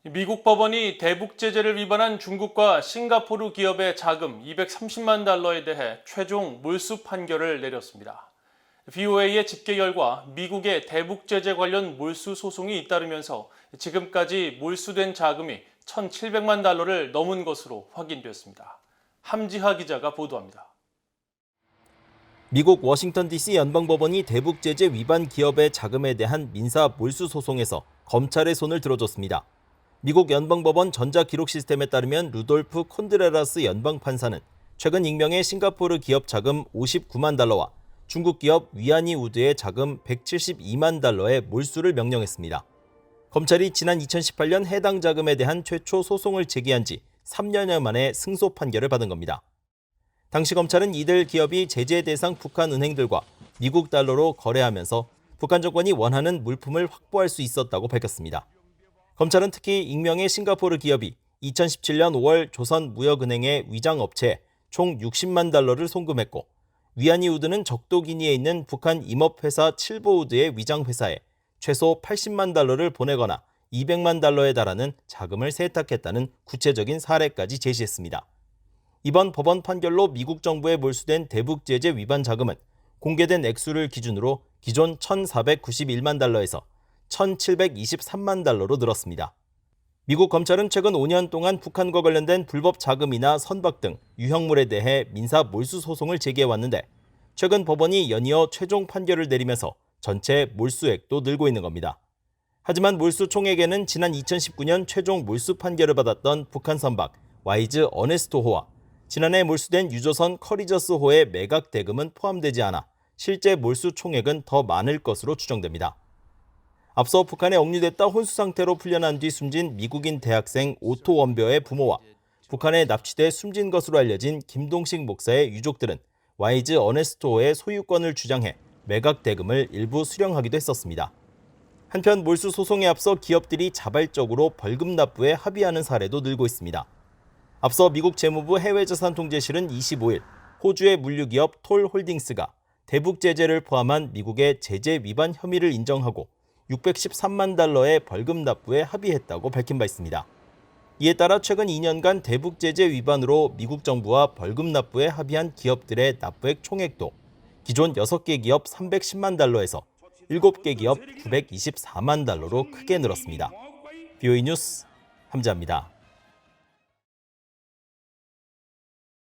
미국 법원이 대북 제재를 위반한 중국과 싱가포르 기업의 자금 230만 달러에 대해 최종 몰수 판결을 내렸습니다. BOA의 집계 결과 미국의 대북 제재 관련 몰수 소송이 잇따르면서 지금까지 몰수된 자금이 1,700만 달러를 넘은 것으로 확인됐습니다. 함지하 기자가 보도합니다. 미국 워싱턴 DC 연방법원이 대북 제재 위반 기업의 자금에 대한 민사 몰수 소송에서 검찰의 손을 들어줬습니다. 미국 연방법원 전자기록 시스템에 따르면 루돌프 콘드레라스 연방판사는 최근 익명의 싱가포르 기업 자금 59만 달러와 중국 기업 위안이 우드의 자금 172만 달러의 몰수를 명령했습니다. 검찰이 지난 2018년 해당 자금에 대한 최초 소송을 제기한 지 3년여 만에 승소 판결을 받은 겁니다. 당시 검찰은 이들 기업이 제재 대상 북한 은행들과 미국 달러로 거래하면서 북한 정권이 원하는 물품을 확보할 수 있었다고 밝혔습니다. 검찰은 특히 익명의 싱가포르 기업이 2017년 5월 조선무역은행의 위장업체에 총 60만 달러를 송금했고 위안이 우드는 적도기니에 있는 북한 임업회사 칠보우드의 위장회사에 최소 80만 달러를 보내거나 200만 달러에 달하는 자금을 세탁했다는 구체적인 사례까지 제시했습니다. 이번 법원 판결로 미국 정부에 몰수된 대북 제재 위반 자금은 공개된 액수를 기준으로 기존 1,491만 달러에서 1,723만 달러로 늘었습니다. 미국 검찰은 최근 5년 동안 북한과 관련된 불법 자금이나 선박 등 유형물에 대해 민사 몰수 소송을 제기해왔는데 최근 법원이 연이어 최종 판결을 내리면서 전체 몰수액도 늘고 있는 겁니다. 하지만 몰수 총액에는 지난 2019년 최종 몰수 판결을 받았던 북한 선박 와이즈 어네스토호와 지난해 몰수된 유조선 커리저스호의 매각 대금은 포함되지 않아 실제 몰수 총액은 더 많을 것으로 추정됩니다. 앞서 북한에 억류됐다 혼수 상태로 풀려난 뒤 숨진 미국인 대학생 오토 원벼의 부모와 북한에 납치돼 숨진 것으로 알려진 김동식 목사의 유족들은 와이즈 어네스토호의 소유권을 주장해 매각 대금을 일부 수령하기도 했었습니다. 한편 몰수 소송에 앞서 기업들이 자발적으로 벌금 납부에 합의하는 사례도 늘고 있습니다. 앞서 미국 재무부 해외자산통제실은 25일 호주의 물류기업 톨홀딩스가 대북 제재를 포함한 미국의 제재 위반 혐의를 인정하고 613만 달러의 벌금 납부에 합의했다고 밝힌 바 있습니다. 이에 따라 최근 2년간 대북 제재 위반으로 미국 정부와 벌금 납부에 합의한 기업들의 납부액 총액도 기존 6개 기업 310만 달러에서 7개 기업 924만 달러로 크게 늘었습니다. BOA 뉴스 함지하입니다.